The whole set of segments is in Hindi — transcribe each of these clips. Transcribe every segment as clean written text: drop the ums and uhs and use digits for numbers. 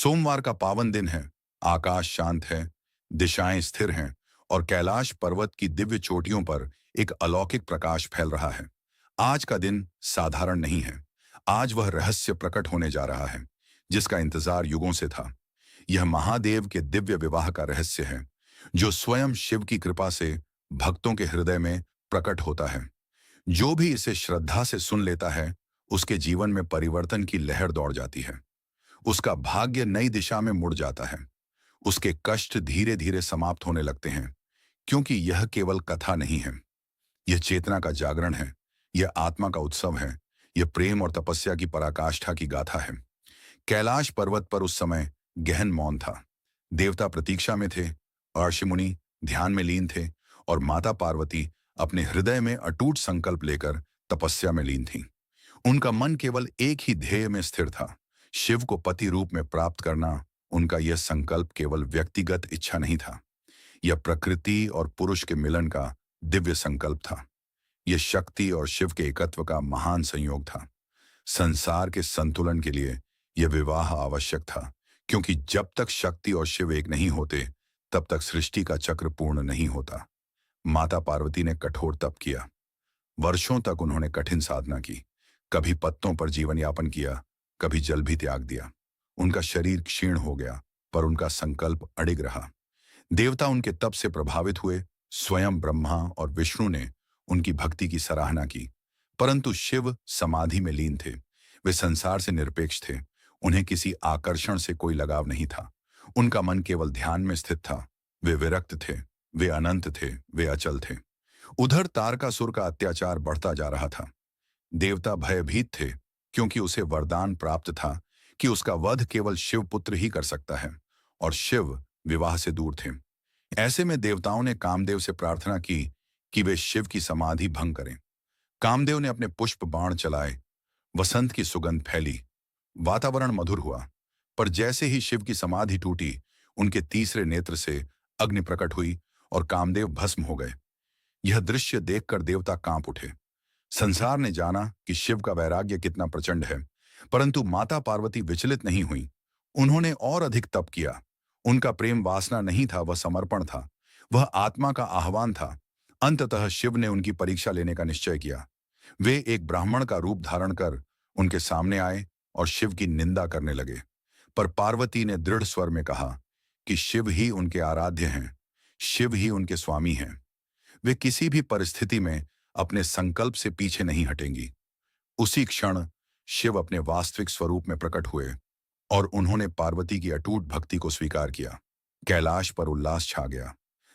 सोमवार का पावन दिन है। आकाश शांत है, दिशाएं स्थिर हैं और कैलाश पर्वत की दिव्य चोटियों पर एक अलौकिक प्रकाश फैल रहा है। आज का दिन साधारण नहीं है। आज वह रहस्य प्रकट होने जा रहा है जिसका इंतजार युगों से था। यह महादेव के दिव्य विवाह का रहस्य है जो स्वयं शिव की कृपा से भक्तों के हृदय में प्रकट होता है। जो भी इसे श्रद्धा से सुन लेता है उसके जीवन में परिवर्तन की लहर दौड़ जाती है। उसका भाग्य नई दिशा में मुड़ जाता है। उसके कष्ट धीरे धीरे समाप्त होने लगते हैं, क्योंकि यह केवल कथा नहीं है। यह चेतना का जागरण है। यह आत्मा का उत्सव है। यह प्रेम और तपस्या की पराकाष्ठा की गाथा है। कैलाश पर्वत पर उस समय गहन मौन था। देवता प्रतीक्षा में थे, ऋषि मुनि ध्यान में लीन थे और माता पार्वती अपने हृदय में अटूट संकल्प लेकर तपस्या में लीन थीं। उनका मन केवल एक ही ध्येय में स्थिर था, शिव को पति रूप में प्राप्त करना। उनका यह संकल्प केवल व्यक्तिगत इच्छा नहीं था, यह प्रकृति और पुरुष के मिलन का दिव्य संकल्प था। यह शक्ति और शिव के एकत्व का महान संयोग था। संसार के संतुलन के लिए यह विवाह आवश्यक था, क्योंकि जब तक शक्ति और शिव एक नहीं होते तब तक सृष्टि का चक्र पूर्ण नहीं होता। माता पार्वती ने कठोर तप किया। वर्षों तक उन्होंने कठिन साधना की। कभी पत्तों पर जीवन यापन किया, कभी जल भी त्याग दिया। उनका शरीर क्षीण हो गया, पर उनका संकल्प अडिग रहा। देवता उनके तप से प्रभावित हुए। स्वयं ब्रह्मा और विष्णु ने उनकी भक्ति की सराहना की। परंतु शिव समाधि में लीन थे। वे संसार से निरपेक्ष थे। उन्हें किसी आकर्षण से कोई लगाव नहीं था। उनका मन केवल ध्यान में स्थित था। वे विरक्त थे, वे अनंत थे, वे अचल थे। उधर तारकासुर का अत्याचार बढ़ता जा रहा था। देवता भयभीत थे, क्योंकि उसे वरदान प्राप्त था कि उसका वध केवल शिव पुत्र ही कर सकता है, और शिव विवाह से दूर थे। ऐसे में देवताओं ने कामदेव से प्रार्थना की कि वे शिव की समाधि भंग करें। कामदेव ने अपने पुष्प बाण चलाए। वसंत की सुगंध फैली, वातावरण मधुर हुआ। पर जैसे ही शिव की समाधि टूटी, उनके तीसरे नेत्र से अग्नि प्रकट हुई और कामदेव भस्म हो गए। यह दृश्य देखकर देवता कांप उठे। संसार ने जाना कि शिव का वैराग्य कितना प्रचंड है, परंतु माता पार्वती विचलित नहीं हुई। उन्होंने और अधिक तप किया। उनका प्रेम वासना नहीं था, वह समर्पण था। वह आत्मा का आह्वान था। अंततः शिव ने उनकी परीक्षा लेने का निश्चय किया। वे एक ब्राह्मण का रूप धारण कर उनके सामने आए और शिव की निंदा करने लगे। पर पार्वती ने दृढ़ स्वर में कहा कि शिव ही उनके आराध्य हैं, शिव ही उनके स्वामी हैं। वे किसी भी परिस्थिति में अपने संकल्प से पीछे नहीं हटेंगी। उसी क्षण शिव अपने वास्तविक स्वरूप में प्रकट हुए और उन्होंने पार्वती की अटूट भक्ति को स्वीकार किया। कैलाश पर उल्लास छा गया।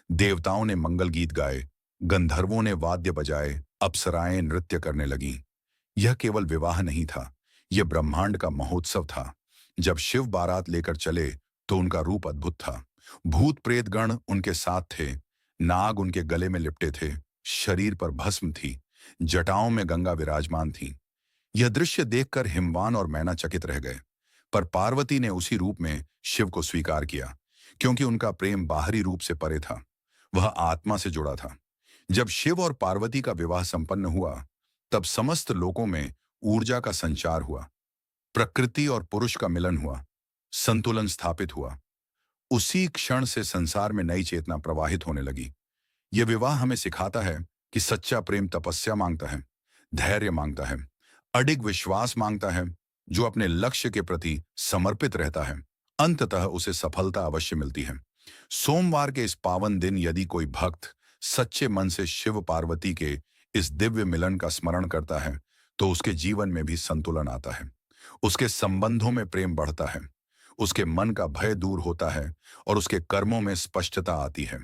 देवताओं ने मंगल गीत गाए, गंधर्वों ने वाद्य बजाए, अप्सराएं नृत्य करने लगीं। यह केवल विवाह नहीं था, यह ब्रह्मांड का महोत्सव था। जब शिव बारात लेकर चले तो उनका रूप अद्भुत था। भूत प्रेत गण उनके साथ थे। नाग उनके गले में लिपटे थे। शरीर पर भस्म थी। जटाओं में गंगा विराजमान थी। यह दृश्य देखकर हिमवान और मैना चकित रह गए। पर पार्वती ने उसी रूप में शिव को स्वीकार किया, क्योंकि उनका प्रेम बाहरी रूप से परे था, वह आत्मा से जुड़ा था। जब शिव और पार्वती का विवाह संपन्न हुआ, तब समस्त लोकों में ऊर्जा का संचार हुआ। प्रकृति और पुरुष का मिलन हुआ, संतुलन स्थापित हुआ। उसी क्षण से संसार में नई चेतना प्रवाहित होने लगी। यह विवाह हमें सिखाता है कि सच्चा प्रेम तपस्या मांगता है, धैर्य मांगता है, अडिग विश्वास मांगता है। जो अपने लक्ष्य के प्रति समर्पित रहता है, अंततः उसे सफलता अवश्य मिलती है। सोमवार के इस पावन दिन यदि कोई भक्त सच्चे मन से शिव पार्वती के इस दिव्य मिलन का स्मरण करता है, तो उसके जीवन में भी संतुलन आता है। उसके संबंधों में प्रेम बढ़ता है, उसके मन का भय दूर होता है और उसके कर्मों में स्पष्टता आती है।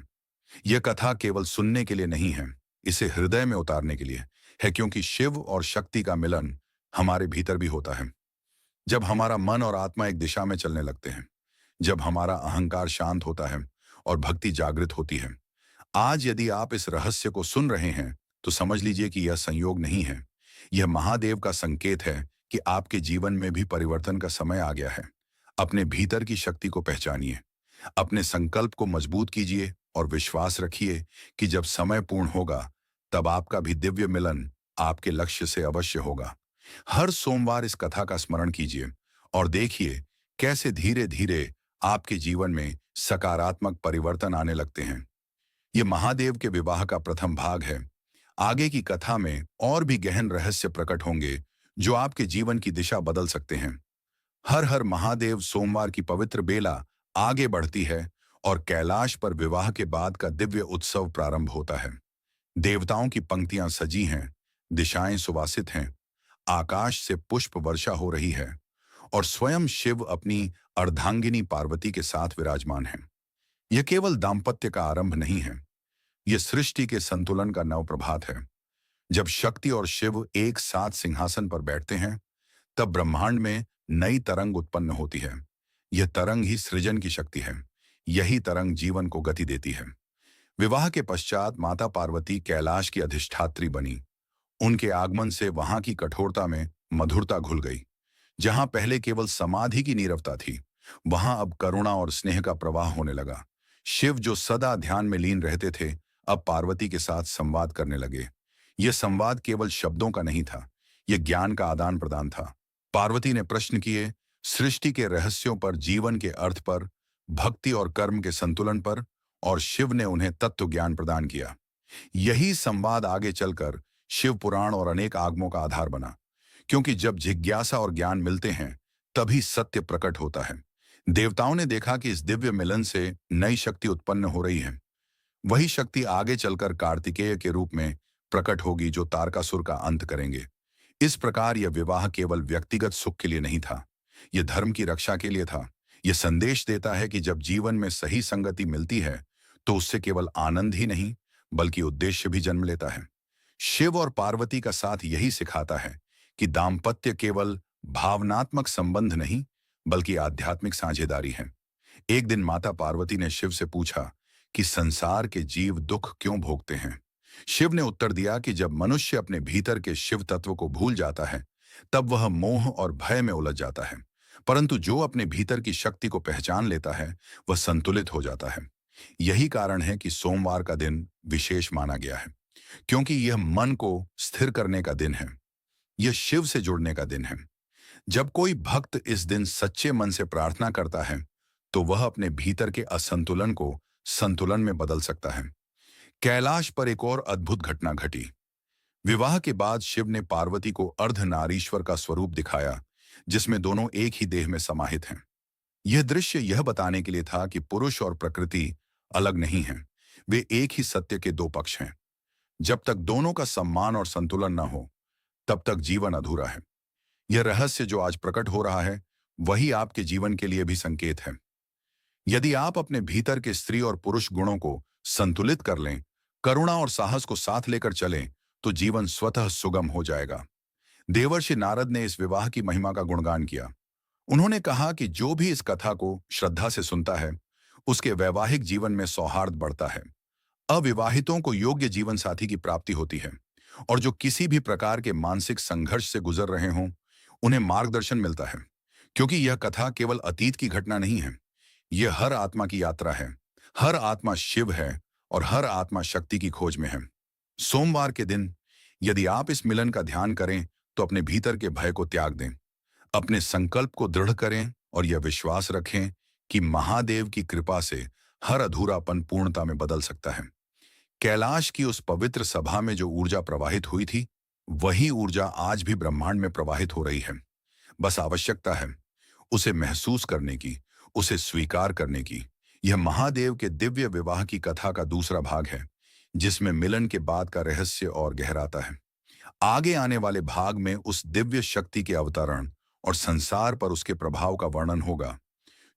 यह कथा केवल सुनने के लिए नहीं है, इसे हृदय में उतारने के लिए है, क्योंकि शिव और शक्ति का मिलन हमारे भीतर भी होता है। जब हमारा मन और आत्मा एक दिशा में चलने लगते हैं, जब हमारा अहंकार शांत होता है और भक्ति जागृत होती है। आज यदि आप इस रहस्य को सुन रहे हैं, तो समझ लीजिए कि यह संयोग नहीं है, यह महादेव का संकेत है कि आपके जीवन में भी परिवर्तन का समय आ गया है। अपने भीतर की शक्ति को पहचानिए, अपने संकल्प को मजबूत कीजिए और विश्वास रखिए कि जब समय पूर्ण होगा, तब आपका भी दिव्य मिलन आपके लक्ष्य से अवश्य होगा। हर सोमवार इस कथा का स्मरण कीजिए और देखिए कैसे धीरे धीरे आपके जीवन में सकारात्मक परिवर्तन आने लगते हैं। ये महादेव के विवाह का प्रथम भाग है। आगे की कथा में और भी गहन रहस्य प्रकट होंगे जो आपके जीवन की दिशा बदल सकते हैं। हर हर महादेव सोमवार की पवित्र बेला आगे बढ़ती है और कैलाश पर विवाह के बाद का दिव्य उत्सव प्रारंभ होता है। देवताओं की पंक्तियां सजी हैं, दिशाएं सुवासित हैं, आकाश से पुष्प वर्षा हो रही है और स्वयं शिव अपनी अर्धांगिनी पार्वती के साथ विराजमान हैं। यह केवल दाम्पत्य का आरंभ नहीं है, यह सृष्टि के संतुलन का नव प्रभात है। जब शक्ति और शिव एक साथ सिंहासन पर बैठते हैं, तब ब्रह्मांड में नई तरंग उत्पन्न होती है। यह तरंग ही सृजन की शक्ति है। यही तरंग जीवन को गति देती है। विवाह के पश्चात माता पार्वती कैलाश की अधिष्ठात्री बनी। उनके आगमन से वहां की कठोरता में मधुरता घुल गई। जहां पहले केवल समाधि की नीरवता थी, वहां अब करुणा और स्नेह का प्रवाह होने लगा। शिव जो सदा ध्यान में लीन रहते थे, अब पार्वती के साथ संवाद करने लगे। यह संवाद केवल शब्दों का नहीं था, यह ज्ञान का आदान प्रदान था। पार्वती ने प्रश्न किए, सृष्टि के रहस्यों पर, जीवन के अर्थ पर, भक्ति और कर्म के संतुलन पर, और शिव ने उन्हें तत्व ज्ञान प्रदान किया। यही संवाद आगे चलकर शिव पुराण और अनेक आगमों का आधार बना, क्योंकि जब जिज्ञासा और ज्ञान मिलते हैं, तभी सत्य प्रकट होता है। देवताओं ने देखा कि इस दिव्य मिलन से नई शक्ति उत्पन्न हो रही है। वही शक्ति आगे चलकर कार्तिकेय के रूप में प्रकट होगी, जो तारकासुर का अंत करेंगे। इस प्रकार यह विवाह केवल व्यक्तिगत सुख के लिए नहीं था, यह धर्म की रक्षा के लिए था। यह संदेश देता है कि जब जीवन में सही संगति मिलती है, तो उससे केवल आनंद ही नहीं, बल्कि उद्देश्य भी जन्म लेता है। शिव और पार्वती का साथ यही सिखाता है कि दाम्पत्य केवल भावनात्मक संबंध नहीं, बल्कि आध्यात्मिक साझेदारी है। एक दिन माता पार्वती ने शिव से पूछा कि संसार के जीव दुख क्यों भोगते हैं। शिव ने उत्तर दिया कि जब मनुष्य अपने भीतर के शिव तत्व को भूल जाता है, तब वह मोह और भय में उलझ जाता है। परंतु जो अपने भीतर की शक्ति को पहचान लेता है, वह संतुलित हो जाता है। यही कारण है कि सोमवार का दिन विशेष माना गया है, क्योंकि यह मन को स्थिर करने का दिन है। यह शिव से जुड़ने का दिन है। जब कोई भक्त इस दिन सच्चे मन से प्रार्थना करता है, तो वह अपने भीतर के असंतुलन को संतुलन में बदल सकता है। कैलाश पर एक और अद्भुत घटना घटी। विवाह के बाद शिव ने पार्वती को अर्धनारीश्वर का स्वरूप दिखाया, जिसमें दोनों एक ही देह में समाहित हैं। यह दृश्य यह बताने के लिए था कि पुरुष और प्रकृति अलग नहीं हैं, वे एक ही सत्य के दो पक्ष हैं। जब तक दोनों का सम्मान और संतुलन न हो, तब तक जीवन अधूरा है। यह रहस्य जो आज प्रकट हो रहा है, वही आपके जीवन के लिए भी संकेत है। यदि आप अपने भीतर के स्त्री और पुरुष गुणों को संतुलित कर लें, करुणा और साहस को साथ लेकर चलें, तो जीवन स्वतः सुगम हो जाएगा। देवर्षि नारद ने इस विवाह की महिमा का गुणगान किया। उन्होंने कहा कि जो भी इस कथा को श्रद्धा से सुनता है, उसके वैवाहिक जीवन में सौहार्द बढ़ता है। अविवाहितों को योग्य जीवन साथी की प्राप्ति होती है, और जो किसी भी प्रकार के मानसिक संघर्ष से गुजर रहे हों, उन्हें मार्गदर्शन मिलता है। क्योंकि यह कथा केवल अतीत की घटना नहीं है, यह हर आत्मा की यात्रा है। हर आत्मा शिव है और हर आत्मा शक्ति की खोज में है। सोमवार के दिन यदि आप इस मिलन का ध्यान करें, तो अपने भीतर के भय को त्याग दें, अपने संकल्प को दृढ़ करें और यह विश्वास रखें कि महादेव की कृपा से हर अधूरापन पूर्णता में बदल सकता है। कैलाश की उस पवित्र सभा में जो ऊर्जा प्रवाहित हुई थी, वही ऊर्जा आज भी ब्रह्मांड में प्रवाहित हो रही है। बस आवश्यकता है उसे महसूस करने की, उसे स्वीकार करने की। यह महादेव के दिव्य विवाह की कथा का दूसरा भाग है, जिसमें मिलन के बाद का रहस्य और गहराता है। आगे आने वाले भाग में उस दिव्य शक्ति के अवतरण और संसार पर उसके प्रभाव का वर्णन होगा,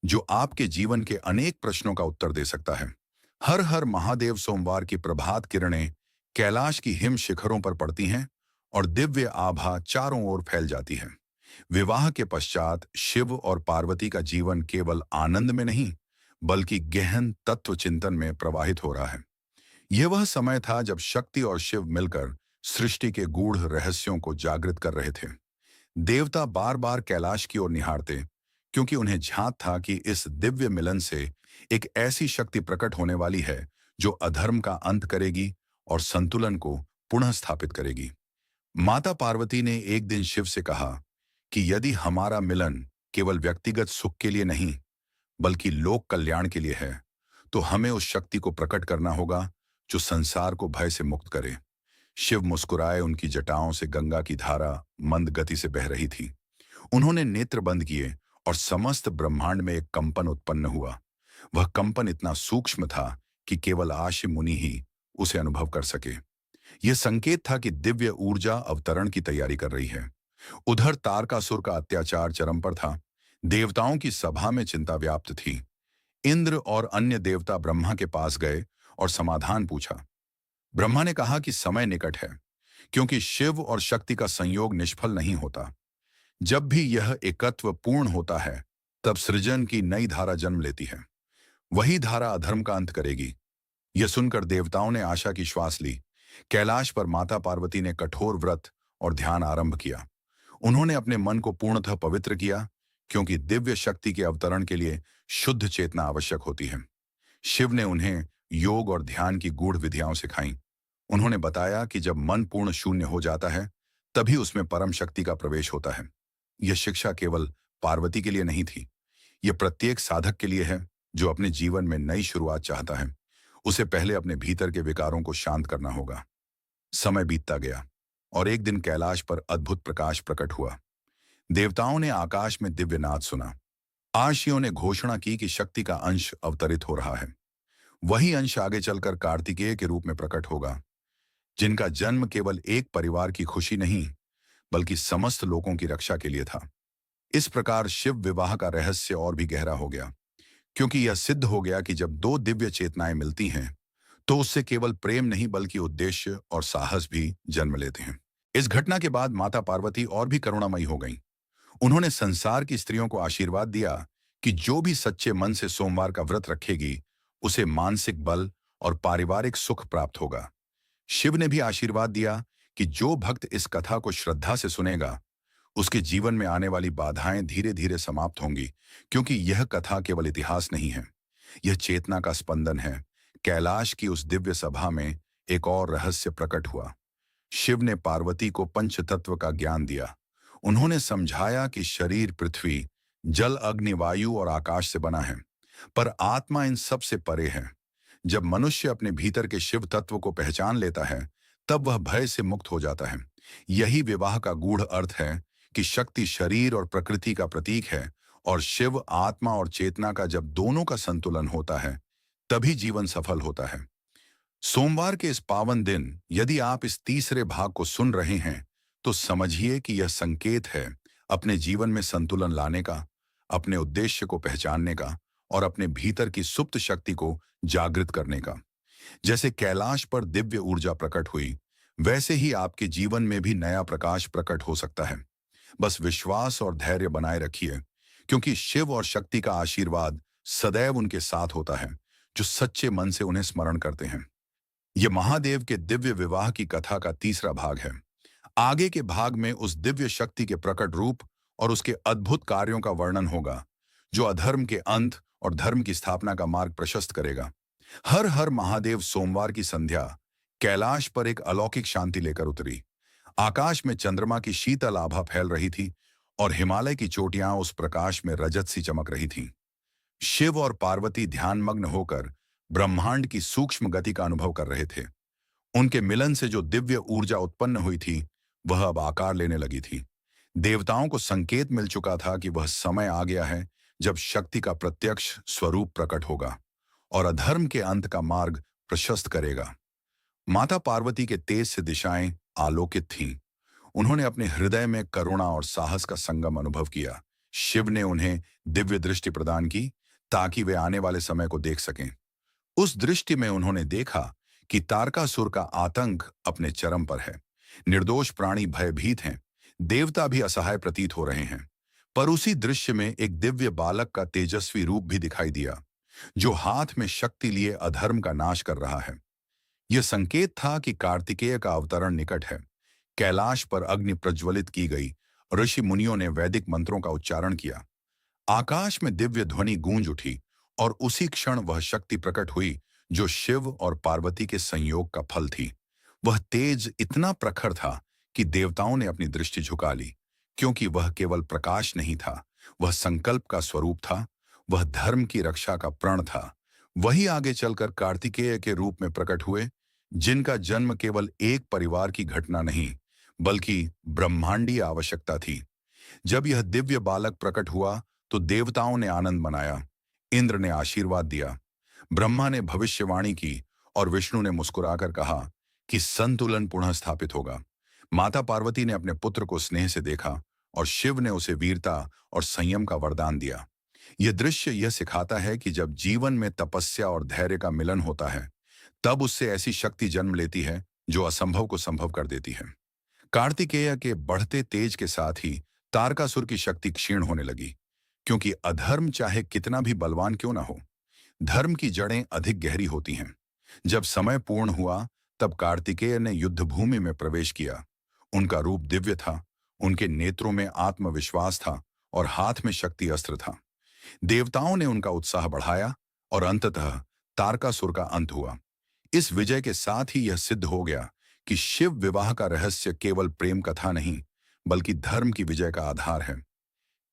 जो आपके जीवन के अनेक प्रश्नों का उत्तर दे सकता है। हर हर महादेव सोमवार की प्रभात किरणें कैलाश की हिम शिखरों पर पड़ती हैं और दिव्य आभा चारों ओर फैल जाती है। विवाह के पश्चात शिव और पार्वती का जीवन केवल आनंद में नहीं, बल्कि गहन तत्व चिंतन में प्रवाहित हो रहा है। यह वह समय था जब शक्ति और शिव मिलकर सृष्टि के गूढ़ रहस्यों को जागृत कर रहे थे। देवता बार बार कैलाश की ओर निहारते, क्योंकि उन्हें झांक था कि इस दिव्य मिलन से एक ऐसी शक्ति प्रकट होने वाली है जो अधर्म का अंत करेगी और संतुलन को पुनः स्थापित करेगी। माता पार्वती ने एक दिन शिव से कहा कि यदि हमारा मिलन केवल व्यक्तिगत सुख के लिए नहीं बल्कि लोक कल्याण के लिए है, तो हमें उस शक्ति को प्रकट करना होगा जो संसार को भय से मुक्त करे। शिव मुस्कुराए, उनकी जटाओं से गंगा की धारा मंद गति से बह रही थी। उन्होंने नेत्र बंद किए और समस्त ब्रह्मांड में एक कंपन उत्पन्न हुआ। वह कंपन इतना सूक्ष्म था कि केवल आशी मुनि ही उसे अनुभव कर सके। यह संकेत था कि दिव्य ऊर्जा अवतरण की तैयारी कर रही है। उधर तारकासुर का अत्याचार चरम पर था। देवताओं की सभा में चिंता व्याप्त थी। इंद्र और अन्य देवता ब्रह्मा के पास गए और समाधान पूछा। ब्रह्मा ने कहा कि समय निकट है, क्योंकि शिव और शक्ति का संयोग निष्फल नहीं होता। जब भी यह एकत्व पूर्ण होता है, तब सृजन की नई धारा जन्म लेती है। वही धारा अधर्म का अंत करेगी। यह सुनकर देवताओं ने आशा की श्वास ली। कैलाश पर माता पार्वती ने कठोर व्रत और ध्यान आरंभ किया। उन्होंने अपने मन को पूर्णतः पवित्र किया, क्योंकि दिव्य शक्ति के अवतरण के लिए शुद्ध चेतना आवश्यक होती है। शिव ने उन्हें योग और ध्यान की गूढ़ विधियां सिखाईं। उन्होंने बताया कि जब मन पूर्ण शून्य हो जाता है, तभी उसमें परम शक्ति का प्रवेश होता है। यह शिक्षा केवल पार्वती के लिए नहीं थी, यह प्रत्येक साधक के लिए है जो अपने जीवन में नई शुरुआत चाहता है। उसे पहले अपने भीतर के विकारों को शांत करना होगा। समय बीतता गया और एक दिन कैलाश पर अद्भुत प्रकाश प्रकट हुआ। देवताओं ने आकाश में दिव्य नाद सुना। आर्षियों ने घोषणा की कि शक्ति का अंश अवतरित हो रहा है। वही अंश आगे चलकर कार्तिकेय के रूप में प्रकट होगा, जिनका जन्म केवल एक परिवार की खुशी नहीं बल्कि समस्त लोगों की रक्षा के लिए था। इस प्रकार शिव विवाह का रहस्य और भी गहरा हो गया, क्योंकि यह सिद्ध हो गया कि जब दो दिव्य चेतनाएं मिलती हैं, तो उससे केवल प्रेम नहीं बल्कि उद्देश्य और साहस भी जन्म लेते हैं। इस घटना के बाद माता पार्वती और भी करुणामयी हो गईं। उन्होंने संसार की स्त्रियों को आशीर्वाद दिया कि जो भी सच्चे मन से सोमवार का व्रत रखेगी, उसे मानसिक बल और पारिवारिक सुख प्राप्त होगा। शिव ने भी आशीर्वाद दिया कि जो भक्त इस कथा को श्रद्धा से सुनेगा, उसके जीवन में आने वाली बाधाएं धीरे धीरे समाप्त होंगी, क्योंकि यह कथा केवल इतिहास नहीं है, यह चेतना का स्पंदन है। कैलाश की उस दिव्य सभा में एक और रहस्य प्रकट हुआ। शिव ने पार्वती को पंचतत्व का ज्ञान दिया। उन्होंने समझाया कि शरीर पृथ्वी, जल, अग्नि, वायु और आकाश से बना है, पर आत्मा इन सब से परे है। जब मनुष्य अपने भीतर के शिव तत्व को पहचान लेता है, तब वह भय से मुक्त हो जाता है। यही विवाह का गूढ़ अर्थ है कि शक्ति शरीर और प्रकृति का प्रतीक है, और शिव आत्मा और चेतना का जब दोनों का संतुलन होता है, तभी जीवन सफल होता है। सोमवार के इस पावन दिन यदि आप इस तीसरे भाग को सुन रहे हैं, तो समझिए कि यह संकेत है अपने जीवन में संतुलन लाने का, अपने उद्देश्य को पहचानने का और अपने भीतर की सुप्त शक्ति को जागृत करने का। जैसे कैलाश पर दिव्य ऊर्जा प्रकट हुई, वैसे ही आपके जीवन में भी नया प्रकाश प्रकट हो सकता है। बस विश्वास और धैर्य बनाए रखिए, क्योंकि शिव और शक्ति का आशीर्वाद सदैव उनके साथ होता है जो सच्चे मन से उन्हें स्मरण करते हैं। यह महादेव के दिव्य विवाह की कथा का तीसरा भाग है। आगे के भाग में उस दिव्य शक्ति के प्रकट रूप और उसके अद्भुत कार्यों का वर्णन होगा, जो अधर्म के अंत और धर्म की स्थापना का मार्ग प्रशस्त करेगा। हर हर महादेव सोमवार की संध्या कैलाश पर एक अलौकिक शांति लेकर उतरी। आकाश में चंद्रमा की शीतल आभा फैल रही थी और हिमालय की चोटियां उस प्रकाश में रजत सी चमक रही थीं। शिव और पार्वती ध्यानमग्न होकर ब्रह्मांड की सूक्ष्म गति का अनुभव कर रहे थे। उनके मिलन से जो दिव्य ऊर्जा उत्पन्न हुई थी, वह अब आकार लेने लगी थी। देवताओं को संकेत मिल चुका था कि वह समय आ गया है जब शक्ति का प्रत्यक्ष स्वरूप प्रकट होगा और अधर्म के अंत का मार्ग प्रशस्त करेगा। माता पार्वती के तेज से दिशाएं आलोकित थीं। उन्होंने अपने हृदय में करुणा और साहस का संगम अनुभव किया। शिव ने उन्हें दिव्य दृष्टि प्रदान की ताकि वे आने वाले समय को देख सकें। उस दृष्टि में उन्होंने देखा कि तारकासुर का आतंक अपने चरम पर है। निर्दोष प्राणी भयभीत हैं, देवता भी असहाय प्रतीत हो रहे हैं। पर उसी दृश्य में एक दिव्य बालक का तेजस्वी रूप भी दिखाई दिया, जो हाथ में शक्ति लिए अधर्म का नाश कर रहा है। यह संकेत था कि कार्तिकेय का अवतरण निकट है। कैलाश पर अग्नि प्रज्वलित की गई। ऋषि मुनियों ने वैदिक मंत्रों का उच्चारण किया। आकाश में दिव्य ध्वनि गूंज उठी और उसी क्षण वह शक्ति प्रकट हुई जो शिव और पार्वती के संयोग का फल थी। वह तेज इतना प्रखर था कि देवताओं ने अपनी दृष्टि झुका ली, क्योंकि वह केवल प्रकाश नहीं था वह संकल्प का स्वरूप था, वह धर्म की रक्षा का प्रण था। वही आगे चलकर कार्तिकेय के रूप में प्रकट हुए, जिनका जन्म केवल एक परिवार की घटना नहीं, बल्कि ब्रह्मांडीय आवश्यकता थी। जब यह दिव्य बालक प्रकट हुआ, तो देवताओं ने आनंद मनाया, इंद्र ने आशीर्वाद दिया, ब्रह्मा ने भविष्यवाणी की और विष्णु ने मुस्कुराकर कहा कि संतुलन पुनः स्थापित होगा। माता पार्वती ने अपने पुत्र को स्नेह से देखा और शिव ने उसे वीरता और संयम का वरदान दिया। यह दृश्य यह सिखाता है कि जब जीवन में तपस्या और धैर्य का मिलन होता है, तब उससे ऐसी शक्ति जन्म लेती है जो असंभव को संभव कर देती है। कार्तिकेय के बढ़ते तेज के साथ ही तारकासुर की शक्ति क्षीण होने लगी, क्योंकि अधर्म चाहे कितना भी बलवान क्यों ना हो, धर्म की जड़ें अधिक गहरी होती हैं। जब समय पूर्ण हुआ, तब कार्तिकेय ने युद्ध भूमि में प्रवेश किया। उनका रूप दिव्य था, उनके नेत्रों में आत्मविश्वास था और हाथ में शक्ति अस्त्र था। देवताओं ने उनका उत्साह बढ़ाया और अंततः तारकासुर का अंत हुआ। इस विजय के साथ ही यह सिद्ध हो गया कि शिव विवाह का रहस्य केवल प्रेम कथा नहीं, बल्कि धर्म की विजय का आधार है।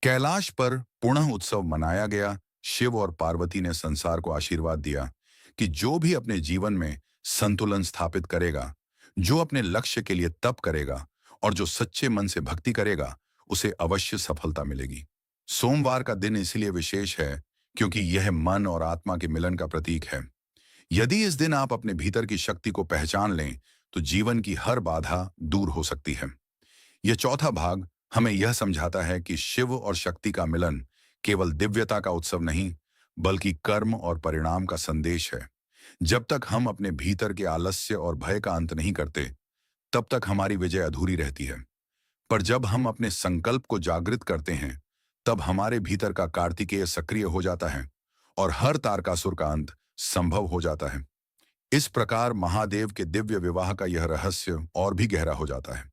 कैलाश पर पुनः उत्सव मनाया गया। शिव और पार्वती ने संसार को आशीर्वाद दिया कि जो भी अपने जीवन में संतुलन स्थापित करेगा, जो अपने लक्ष्य के लिए तप करेगा और जो सच्चे मन से भक्ति करेगा, उसे अवश्य सफलता मिलेगी। सोमवार का दिन इसलिए विशेष है क्योंकि यह मन और आत्मा के मिलन का प्रतीक है। यदि इस दिन आप अपने भीतर की शक्ति को पहचान लें, तो जीवन की हर बाधा दूर हो सकती है। यह चौथा भाग हमें यह समझाता है कि शिव और शक्ति का मिलन केवल दिव्यता का उत्सव नहीं, बल्कि कर्म और परिणाम का संदेश है। जब तक हम अपने भीतर के आलस्य और भय का अंत नहीं करते, तब तक हमारी विजय अधूरी रहती है। पर जब हम अपने संकल्प को जागृत करते हैं, तब हमारे भीतर का कार्तिकेय सक्रिय हो जाता है और हर तारकासुर का अंत संभव हो जाता है। इस प्रकार महादेव के दिव्य विवाह का यह रहस्य और भी गहरा हो जाता है।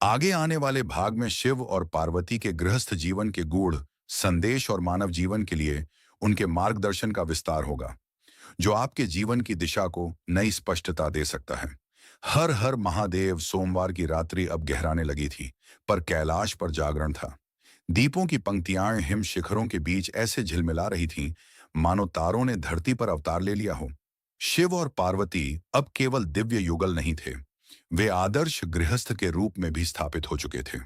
आगे आने वाले भाग में शिव और पार्वती के गृहस्थ जीवन के गूढ़ संदेश और मानव जीवन के लिए उनके मार्गदर्शन का विस्तार होगा, जो आपके जीवन की दिशा को नई स्पष्टता दे सकता है। हर हर महादेव सोमवार की रात्रि अब गहराने लगी थी, पर कैलाश पर जागरण था। दीपों की पंक्तियां हिम शिखरों के बीच ऐसे झिलमिला रही थीं, मानो तारों ने धरती पर अवतार ले लिया हो। शिव और पार्वती अब केवल दिव्य युगल नहीं थे, वे आदर्श गृहस्थ के रूप में भी स्थापित हो चुके थे।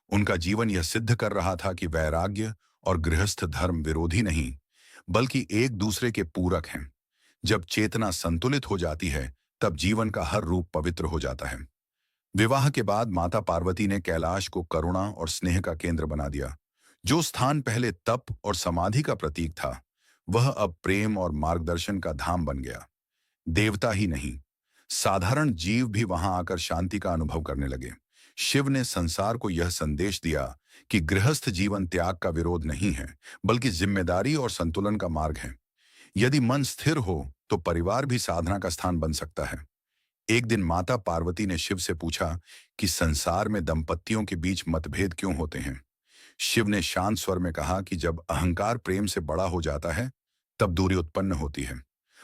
उनका जीवन यह सिद्ध कर रहा था कि वैराग्य और गृहस्थ धर्म विरोधी नहीं, बल्कि एक दूसरे के पूरक हैं। जब चेतना संतुलित हो जाती है, तब जीवन का हर रूप पवित्र हो जाता है। विवाह के बाद माता पार्वती ने कैलाश को करुणा और स्नेह का केंद्र बना दिया। जो स्थान पहले तप और समाधि का प्रतीक था, वह अब प्रेम और मार्गदर्शन का धाम बन गया। देवता ही नहीं, साधारण जीव भी वहां आकर शांति का अनुभव करने लगे। शिव ने संसार को यह संदेश दिया कि गृहस्थ जीवन त्याग का विरोध नहीं है, बल्कि जिम्मेदारी और संतुलन का मार्ग है। यदि मन स्थिर हो, तो परिवार भी साधना का स्थान बन सकता है। एक दिन माता पार्वती ने शिव से पूछा कि संसार में दंपतियों के बीच मतभेद क्यों होते हैं। शिव ने शांत स्वर में कहा कि जब अहंकार प्रेम से बड़ा हो जाता है, तब दूरी उत्पन्न होती है।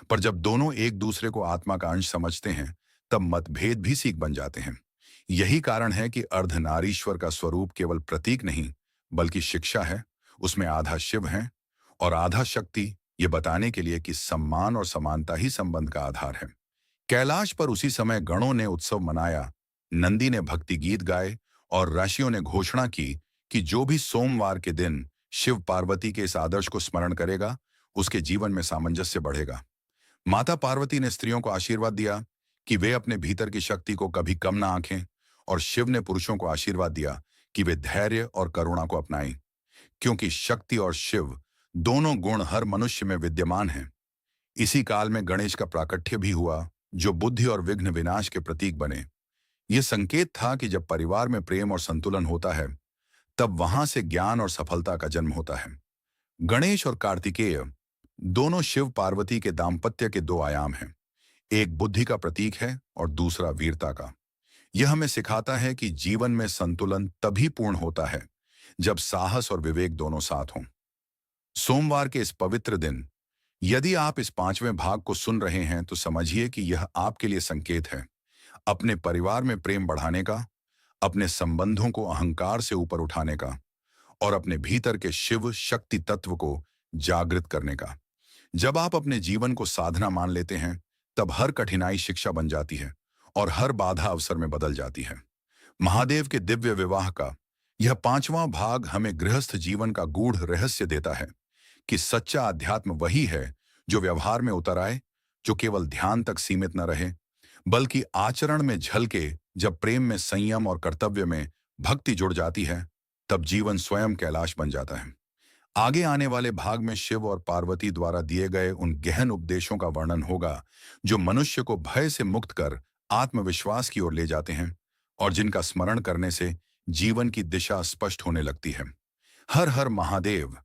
पर जब दोनों एक दूसरे को आत्मा का अंश समझते हैं, तब मतभेद भी सीख बन जाते हैं। यही कारण है कि अर्धनारीश्वर का स्वरूप केवल प्रतीक नहीं, बल्कि शिक्षा है। उसमें आधा शिव है और आधा शक्ति, ये बताने के लिए कि सम्मान और समानता ही संबंध का आधार है। कैलाश पर उसी समय गणों ने उत्सव मनाया, नंदी ने भक्ति गीत गाए और ऋषियों ने घोषणा की कि जो भी सोमवार के दिन शिव पार्वती के इस आदर्श को स्मरण करेगा, उसके जीवन में सामंजस्य बढ़ेगा। माता पार्वती ने स्त्रियों को आशीर्वाद दिया कि वे अपने भीतर की शक्ति को कभी कम ना आंकें, और शिव ने पुरुषों को आशीर्वाद दिया कि वे धैर्य और करुणा को अपनाएं, क्योंकि शक्ति और शिव दोनों गुण हर मनुष्य में विद्यमान हैं। इसी काल में गणेश का प्राकट्य भी हुआ, जो बुद्धि और विघ्न विनाश के प्रतीक बने। यह संकेत था कि जब परिवार में प्रेम और संतुलन होता है, तब वहां से ज्ञान और सफलता का जन्म होता है। गणेश और कार्तिकेय दोनों शिव पार्वती के दाम्पत्य के दो आयाम हैं। एक बुद्धि का प्रतीक है और दूसरा वीरता का। यह हमें सिखाता है कि जीवन में संतुलन तभी पूर्ण होता है जब साहस और विवेक दोनों साथ हों। सोमवार के इस पवित्र दिन यदि आप इस 5वें भाग को सुन रहे हैं, तो समझिए कि यह आपके लिए संकेत है अपने परिवार में प्रेम बढ़ाने का, अपने संबंधों को अहंकार से ऊपर उठाने का और अपने भीतर के शिव शक्ति तत्व को जागृत करने का। जब आप अपने जीवन को साधना मान लेते हैं, तब हर कठिनाई शिक्षा बन जाती है और हर बाधा अवसर में बदल जाती है। महादेव के दिव्य विवाह का यह 5वां भाग हमें गृहस्थ जीवन का गूढ़ रहस्य देता है कि सच्चा अध्यात्म वही है जो व्यवहार में उतर आए, जो केवल ध्यान तक सीमित न रहे, बल्कि आचरण में झलके। जब प्रेम में संयम और कर्तव्य में भक्ति जुड़ जाती है, तब जीवन स्वयं कैलाश बन जाता है। आगे आने वाले भाग में शिव और पार्वती द्वारा दिए गए उन गहन उपदेशों का वर्णन होगा जो मनुष्य को भय से मुक्त कर आत्मविश्वास की ओर ले जाते हैं और जिनका स्मरण करने से जीवन की दिशा स्पष्ट होने लगती है। हर हर महादेव।